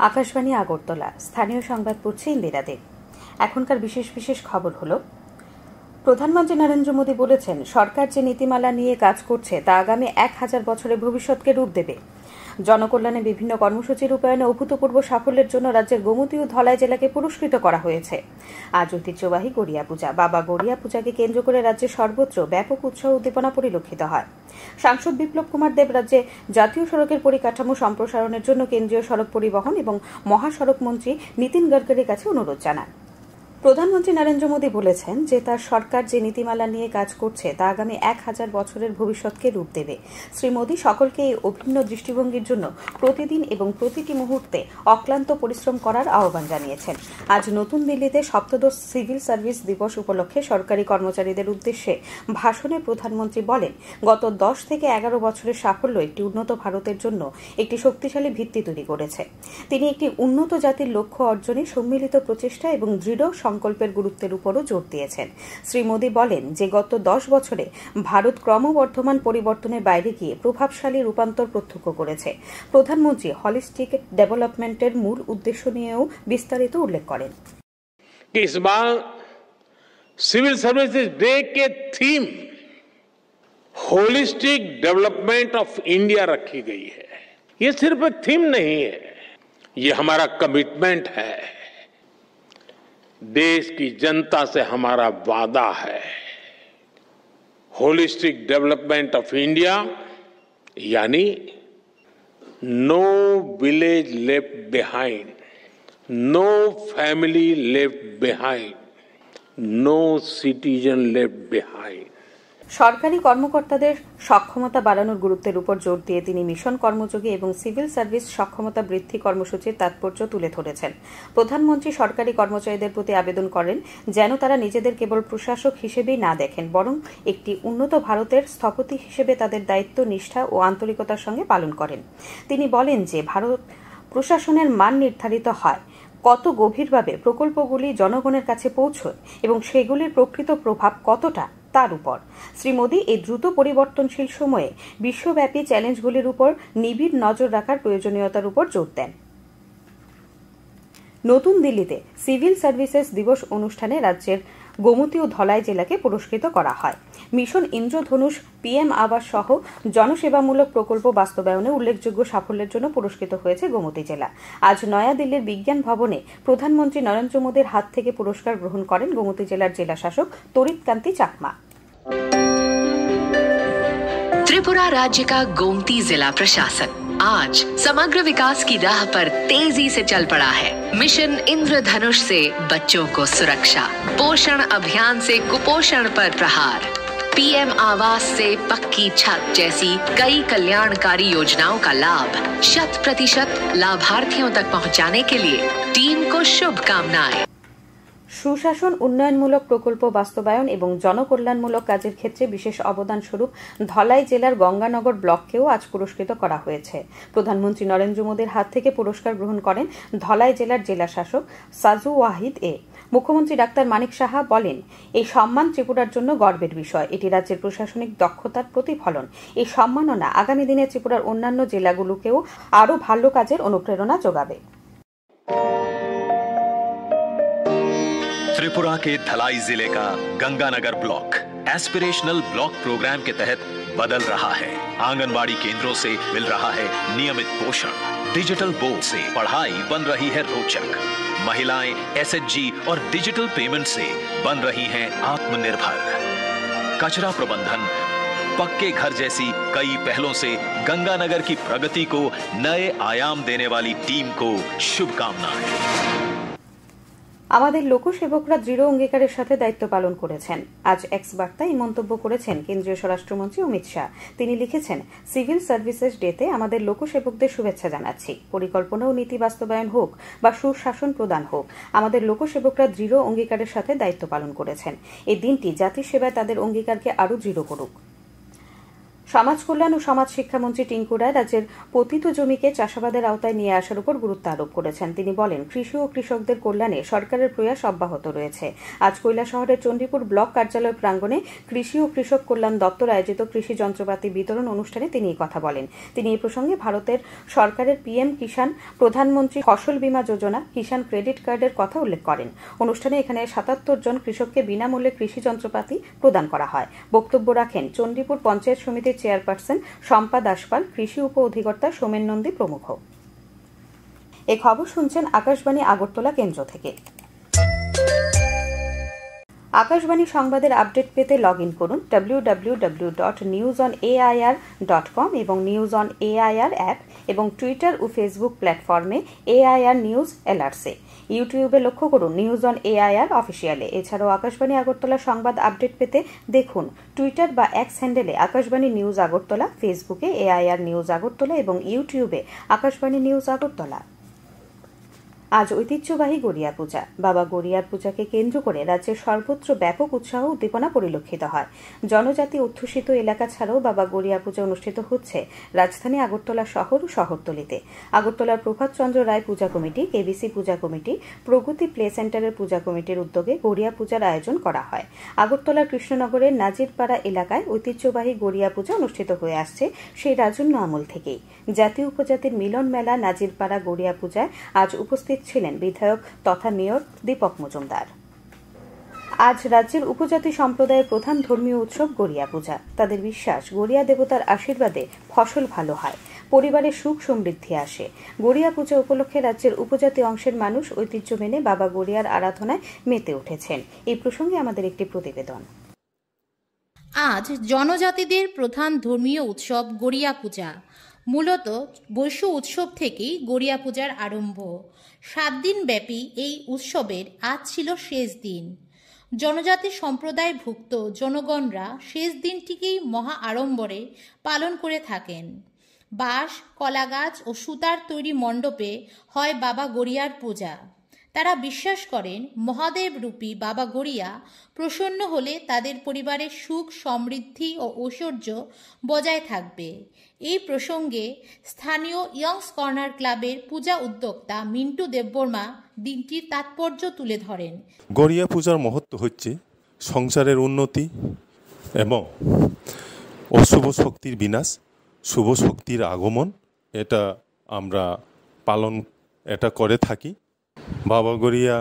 আকাশবাণী আগরতলা স্থানীয় সংবাদ পড়ছে ইন্দিরা দে। এখনকার বিশেষ বিশেষ খবর হলো, প্রধানমন্ত্রী নরেন্দ্র মোদী বলেছেন, সরকার যে নীতিমালা নিয়ে কাজ করছে তা আগামী 1000 বছরের ভবিষ্যৎকে রূপ দেবে। জনকল্যাণে বিভিন্ন কর্মসূচির রূপায়ণে অভূতপূর্ব সাফল্যের জন্য রাজ্যের গোমতী ও ধলাই জেলাকে পুরস্কৃত করা হয়েছে। আজ ঐতিহ্যবাহী গড়িয়া পূজা। বাবা গড়িয়া পূজাকে কেন্দ্র করে রাজ্যের সর্বত্র ব্যাপক উৎসাহ উদ্দীপনা পরিলক্ষিত হয়। সাংসদ বিপ্লব কুমার দেব রাজ্যে জাতীয় সড়কের পরিকাঠামো সম্প্রসারণের জন্য কেন্দ্রীয় সড়ক পরিবহন এবং মহাসড়ক মন্ত্রী নীতিন গডকরির কাছে অনুরোধ জানান। প্রধানমন্ত্রী নরেন্দ্র মোদী বলেছেন যে তার সরকার যে নীতিমালা নিয়ে কাজ করছে তা আগামী 1000 বছরের ভবিষ্যৎকে রূপ দেবে। শ্রী মোদী সকলকে এই অভিন্ন দৃষ্টিভঙ্গির জন্য প্রতিদিন এবং প্রতিটি মুহূর্তে অক্লান্ত পরিশ্রম করার আহ্বান জানিয়েছেন। আজ নতুন দিল্লিতে ৭ম সিভিল সার্ভিস দিবস উপলক্ষে সরকারি কর্মচারীদের উদ্দেশ্যে ভাষণে প্রধানমন্ত্রী বলেন, গত 10 থেকে 11 বছরের সাফল্য একটি উন্নত ভারতের জন্য একটি শক্তিশালী ভিত্তি তৈরি করেছে। তিনি একটি উন্নত জাতির লক্ষ্য অর্জনে সম্মিলিত প্রচেষ্টা এবং দৃঢ় সংকল্পের গুরুত্বের উপরও জোর দিয়েছেন। শ্রী মোদী বলেন যে গত 10 বছরে ভারত ক্রমবর্ধমান পরিবর্তনের বাইরে গিয়ে প্রভাবশালী রূপান্তর প্রত্যক্ষ করেছে। প্রধানমন্ত্রী হলিস্টিক ডেভেলপমেন্টের মূল উদ্দেশ্য নিয়েও বিস্তারিত উল্লেখ করেন। इस बार सिविल सर्विसेज डे के theme holistic development of India रखी गई है। ये सिर्फ एक थीम नहीं है, ये हमारा कमिटमेंट है। देश की जनता से हमारा वादा है। होलिस्टिक डेवलपमेंट ऑफ इंडिया यानी no village left behind, no family left behind, no citizen left behind. সরকারি কর্মকর্তাদের সক্ষমতা বাড়ানোর গুরুত্বের উপর জোর দিয়ে তিনি মিশন কর্মযোগী এবং সিভিল সার্ভিস সক্ষমতা বৃদ্ধি কর্মসূচির তাৎপর্য তুলে ধরেছেন। প্রধানমন্ত্রী সরকারি কর্মচারীদের প্রতি আবেদন করেন যেন তারা নিজেদের কেবল প্রশাসক হিসেবেই না দেখেন, বরং একটি উন্নত ভারতের স্থপতি হিসেবে তাদের দায়িত্ব, নিষ্ঠা ও আন্তরিকতার সঙ্গে পালন করেন। তিনি বলেন যে ভারত প্রশাসনের মান নির্ধারিত হয় কত গভীরভাবে প্রকল্পগুলি জনগণের কাছে পৌঁছয় এবং সেগুলির প্রকৃত প্রভাব কতটা তার উপর। শ্রী মোদী এই দ্রুত পরিবর্তনশীল সময়ে বিশ্বব্যাপী চ্যালেঞ্জগুলির উপর নিবিড় নজর রাখার প্রয়োজনীয়তার উপর জোর দেন। নতুন দিল্লিতে সিভিল সার্ভিসেস দিবস অনুষ্ঠানে রাজ্যের গোমতী ও ধলাই জেলাকে পুরস্কৃত করা হয়। মিশন ইন্দ্রধনুষ, পিএম আবাস সহ জনসেবামূলক প্রকল্প বাস্তবায়নে উল্লেখযোগ্য সাফল্যের জন্য পুরস্কৃত হয়েছে গোমতী জেলা। আজ নয়াদিল্লির বিজ্ঞান ভবনে প্রধানমন্ত্রী নরেন্দ্র মোদীর হাত থেকে পুরস্কার গ্রহণ করেন গোমতী জেলার জেলা শাসক তরিত কান্তি চাকমা। त्रिपुरा राज्य का गोमती जिला प्रशासन आज समग्र विकास की राह पर तेजी से चल पड़ा है। मिशन इंद्रधनुष से बच्चों को सुरक्षा, पोषण अभियान से कुपोषण पर प्रहार, पीएम आवास से पक्की छत जैसी कई कल्याणकारी योजनाओं का लाभ 100% लाभार्थियों तक पहुंचाने के लिए टीम को शुभकामनाएं। সুশাসন, উন্নয়নমূলক প্রকল্প বাস্তবায়ন এবং জনকল্যাণমূলক কাজের ক্ষেত্রে বিশেষ অবদান স্বরূপ ধলাই জেলার গঙ্গানগর ব্লককেও আজ পুরস্কৃত করা হয়েছে। প্রধানমন্ত্রী নরেন্দ্র মোদীর হাত থেকে পুরস্কার গ্রহণ করেন ধলাই জেলার জেলা শাসক সাজু ওয়াহিদ এ। মুখ্যমন্ত্রী ডাক্তার মানিক সাহা বলেন, এই সম্মান ত্রিপুরার জন্য গর্বের বিষয়। এটি রাজ্যের প্রশাসনিক দক্ষতার প্রতিফলন। এই সম্মাননা আগামী দিনে ত্রিপুরার অন্যান্য জেলাগুলোকেও আরও ভালো কাজের অনুপ্রেরণা যোগাবে। त्रिपुरा के धलाई जिले का Ganganagar block aspirational block program के तहत बदल रहा है। आंगनबाड़ी केंद्रों से मिल रहा है नियमित पोषण, डिजिटल बोर्ड से पढ़ाई बन रही है रोचक, महिलाएं एसएचजी और डिजिटल पेमेंट से बन रही हैं आत्मनिर्भर। कचरा प्रबंधन, पक्के घर जैसी कई पहलों से गंगानगर की प्रगति को नए आयाम देने वाली टीम को शुभकामनाएं। আমাদের লোকসেবকরা দৃঢ় অঙ্গীকারের সাথে দায়িত্ব পালন করেছেন। আজ এক্স বার্তায় এই মন্তব্য করেছেন কেন্দ্রীয় স্বরাষ্ট্রমন্ত্রী অমিত শাহ। তিনি লিখেছেন, সিভিল সার্ভিসেস ডেতে আমাদের লোকসেবকদের শুভেচ্ছা জানাচ্ছি। পরিকল্পনা ও নীতি বাস্তবায়ন হোক বা সুশাসন প্রদান হোক, আমাদের লোকসেবকরা দৃঢ় অঙ্গীকারের সাথে দায়িত্ব পালন করেছেন। এই দিনটি জাতির সেবায় তাদের অঙ্গীকারকে আরও দৃঢ় করুক। সমাজ কল্যাণ ও সমাজ শিক্ষামন্ত্রী টিঙ্কু রায় রাজ্যের পতিত জমিকে চাষাবাদের আওতায় নিয়ে আসার উপর গুরুত্ব আরোপ করেছেন। তিনি বলেন, কৃষি ও কৃষকদের কল্যাণে সরকারের প্রয়াস অব্যাহত রয়েছে। আজ কৈলাসহরের চণ্ডীপুর ব্লক কার্যালয় প্রাঙ্গণে কৃষি ও কৃষক কল্যাণ দপ্তর আয়োজিত কৃষি যন্ত্রপাতি বিতরণ অনুষ্ঠানে তিনি এই কথা বলেন। তিনি এই প্রসঙ্গে ভারতের সরকারের পিএম কিষাণ, প্রধানমন্ত্রী ফসল বীমা যোজনা, কিষাণ ক্রেডিট কার্ডের কথা উল্লেখ করেন। অনুষ্ঠানে এখানে ৭৭ জন কৃষককে বিনামূল্যে কৃষি যন্ত্রপাতি প্রদান করা হয়। বক্তব্য রাখেন চণ্ডীপুর পঞ্চায়েত সমিতির চেয়ারপারসন শম্পা দাসপাল, কৃষি উপ অধিকর্তা সোমেন নন্দী প্রমুখ। এই খবর শুনছেন আকাশবাণী আগরতলা কেন্দ্র থেকে। আকাশবাণী সংবাদের আপডেট পেতে লগ ইন করুন www.newsonair.com এবং নিউজ অন এআইআর অ্যাপ এবং টুইটার ও ফেসবুক প্ল্যাটফর্মে এআইআর নিউজ এলআরসি। ইউটিউবে লক্ষ্য করুন নিউজ অন এআইআর অফিসিয়ালে। এছাড়াও আকাশবাণী আগরতলা সংবাদ আপডেট পেতে দেখুন টুইটার বা এক্স হ্যান্ডেলে আকাশবাণী নিউজ আগরতলা, ফেসবুকে এআইআর নিউজ আগরতলা এবং ইউটিউবে আকাশবাণী নিউজ আগরতলা। আজ ঐতিহ্যবাহী গড়িয়া পূজা। বাবা গড়িয়ার পূজাকে কেন্দ্র করে রাজ্যের সর্বত্র ব্যাপক উৎসাহ উদ্দীপনা পরিলক্ষিত হয়। জনজাতি অধ্যুষিত এলাকা ছাড়াও বাবা গড়িয়া পূজা অনুষ্ঠিত হচ্ছে রাজধানী আগরতলা শহর ও শহরতলিতে। আগরতলার প্রভাতচন্দ্র রায় পূজা কমিটি, কেবিসি পূজা কমিটি, প্রগতি প্লে সেন্টারের পূজা কমিটির উদ্যোগে গড়িয়া পূজার আয়োজন করা হয়। আগরতলার কৃষ্ণনগরের নাজিরপাড়া এলাকায় ঐতিহ্যবাহী গড়িয়া পূজা অনুষ্ঠিত হয়ে আসছে সেই রাজন্য আমল থেকেই। জাতি উপজাতির মিলন মেলা নাজিরপাড়া গড়িয়া পূজায় আজ উপস্থিত ছিলেন বিধায়ক তথা মেয়র দীপক মজুমদার। আজ রাজ্যের উপজাতি সম্প্রদায়ের প্রধান ধর্মীয় উৎসব গড়িয়া পূজা। তাদের বিশ্বাস, গড়িয়া দেবতার আশীর্বাদে ফসল ভালো হয়, পরিবারে সুখ সমৃদ্ধি আসে। গড়িয়া পূজা উপলক্ষে রাজ্যের উপজাতি অংশের মানুষ ঐতিহ্য মেনে বাবা গড়িয়ার আরাধনায় মেতে উঠেছেন। এই প্রসঙ্গে আমাদের একটি প্রতিবেদন। আজ জনজাতিদের প্রধান ধর্মীয় উৎসব গড়িয়া পূজা। মূলত বৈশ্য উৎসব থেকেই গড়িয়া পূজার আরম্ভ। 7 দিন ব্যাপী এই উৎসবের আজ ছিল শেষ দিন। জনজাতি সম্প্রদায়ভুক্ত জনগণরা শেষ দিনটিকেই মহা আড়ম্বরে পালন করে থাকেন। বাঁশ, কলাগাছ ও সুতার তৈরি মণ্ডপে হয় বাবা গড়িয়ার পূজা। তারা বিশ্বাস করেন মহাদেব রূপী বাবা গড়িয়া প্রসন্ন হলে তাদের পরিবারের সুখ, সমৃদ্ধি ও ঐশ্বর্য বজায় থাকবে। এই প্রসঙ্গে স্থানীয় ইয়ংস কর্নার ক্লাবের পূজা উদ্যোক্তা মিন্টু দেববর্মা দিনটির তাৎপর্য তুলে ধরেন। গড়িয়া পূজার মহত্ব হচ্ছে সংসারের উন্নতি এবং অশুভ শক্তির বিনাশ, শুভ শক্তির আগমন। এটা আমরা পালন করে থাকি। বাবা গড়িয়া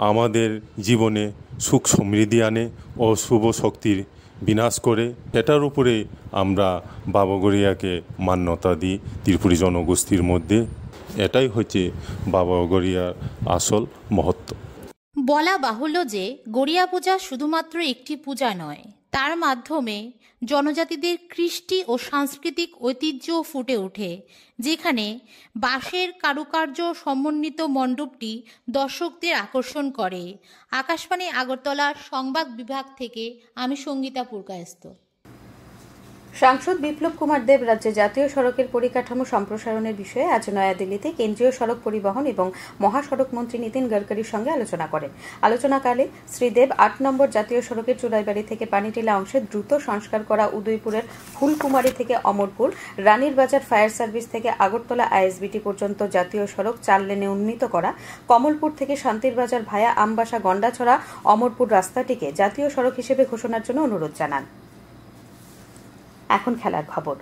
আমাদের জীবনে সুখ সমৃদ্ধি আনে ও শুভ শক্তির বিনাশ করে। এটার উপরে আমরা বাবা গড়িয়াকে মান্যতা দিই ত্রিপুরী জনগোষ্ঠীর মধ্যে। এটাই হচ্ছে বাবা গড়িয়ার আসল মহত্ব। বলা বাহুল্য যে গড়িয়া পূজা শুধুমাত্র একটি পূজা নয়, তার মাধ্যমে জনজাতিদের কৃষ্টি ও সাংস্কৃতিক ঐতিহ্য ফুটে ওঠে। যেখানে বাঁশের কারুকার্য সমন্বিত মণ্ডপটি দর্শকদের আকর্ষণ করে। আকাশবাণী আগরতলার সংবাদ বিভাগ থেকে আমি সঙ্গীতা পুরকায়স্ত। সাংসদ বিপ্লব কুমার দেব রাজ্যে জাতীয় সড়কের পরিকাঠামো সম্প্রসারণের বিষয়ে আজ নয়াদিল্লিতে কেন্দ্রীয় সড়ক পরিবহন এবং মহাসড়ক মন্ত্রী নীতিন গডকরির সঙ্গে আলোচনা করেন। আলোচনাকালে শ্রী দেব 8 নম্বর জাতীয় সড়কের চুড়াইবাড়ি থেকে পানিটিলা অংশে দ্রুত সংস্কার করা উদয়পুরের ফুলকুমারী থেকে অমরপুর, রানীর বাজার ফায়ার সার্ভিস থেকে আগরতলা আইএসবিটি পর্যন্ত জাতীয় সড়ক 4 লেনে উন্নীত করা, কমলপুর থেকে শান্তির বাজার ভায়া আমবাসা গন্ডাছড়া অমরপুর রাস্তাটিকে জাতীয় সড়ক হিসেবে ঘোষণার জন্য অনুরোধ জানান। এখন খেলার খবর।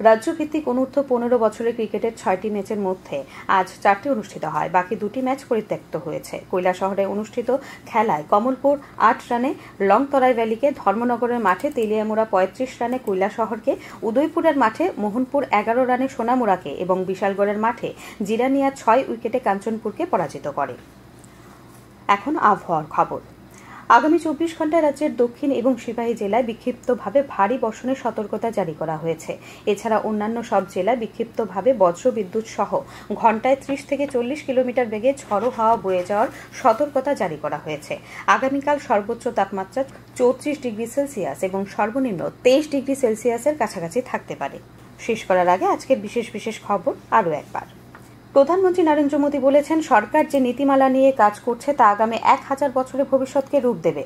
রাজ্যভিত্তিক অনূর্ধ্ব 15 বছরের ক্রিকেটের 6টি ম্যাচের মধ্যে আজ 4টি অনুষ্ঠিত হয়, বাকি 2টি ম্যাচ পরিত্যক্ত হয়েছে। কৈলাসহরে অনুষ্ঠিত খেলায় কমলপুর 8 রানে লংতরাই ভ্যালিকে, ধর্মনগরের মাঠে তেলিয়ামুড়া 35 রানে কৈলাসহরকে, উদয়পুরের মাঠে মোহনপুর 11 রানে সোনামুড়াকে এবং বিশালগড়ের মাঠে জিরানিয়া 6 উইকেটে কাঞ্চনপুরকে পরাজিত করে। এখন আবহাওয়ার খবর। আগামী 24 ঘন্টায় রাজ্যের দক্ষিণ এবং সিপাহী জেলায় বিক্ষিপ্তভাবে ভারী বর্ষণের সতর্কতা জারি করা হয়েছে। এছাড়া অন্যান্য সব জেলায় বিক্ষিপ্তভাবে বজ্রবিদ্যুৎ সহ ঘণ্টায় 30 থেকে 40 কিলোমিটার বেগে ঝড়ো হাওয়া বয়ে যাওয়ার সতর্কতা জারি করা হয়েছে। আগামীকাল সর্বোচ্চ তাপমাত্রা 34 ডিগ্রি সেলসিয়াস এবং সর্বনিম্ন 23 ডিগ্রি সেলসিয়াসের কাছাকাছি থাকতে পারে। শেষ করার আগে আজকের বিশেষ খবর আরও একবার। প্রধানমন্ত্রী নরেন্দ্র মোদী বলেছেন, সরকার যে নীতিমালা নিয়ে কাজ করছে তা আগামী 1000 বছরের ভবিষ্যৎকে রূপ দেবে।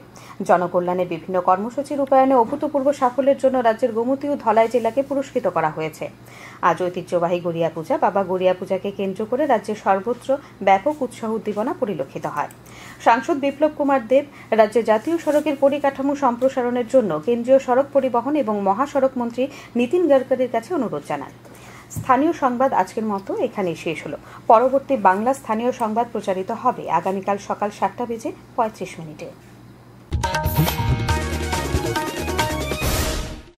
জনকল্যাণের বিভিন্ন কর্মসূচি রূপায়ণে অভূতপূর্ব সাফল্যের জন্য রাজ্যের গোমতী ও ধলাই জেলাকে পুরস্কৃত করা হয়েছে। আজ ঐতিহ্যবাহী গড়িয়া পূজা, বাবা গড়িয়া পূজাকে কেন্দ্র করে রাজ্যের সর্বত্র ব্যাপক উৎসাহ উদ্দীপনা পরিলক্ষিত হয়। সাংসদ বিপ্লব কুমার দেব রাজ্যে জাতীয় সড়কের পরিকাঠামো সম্প্রসারণের জন্য কেন্দ্রীয় সড়ক পরিবহন এবং মহাসড়ক মন্ত্রী নীতিন গডকরির কাছে অনুরোধ জানান। স্থানীয় সংবাদ আজকের মতো এখানেই শেষ হলো। পরবর্তী বাংলা স্থানীয় সংবাদ প্রচারিত হবে আগামীকাল সকাল 7:35 মিনিটে।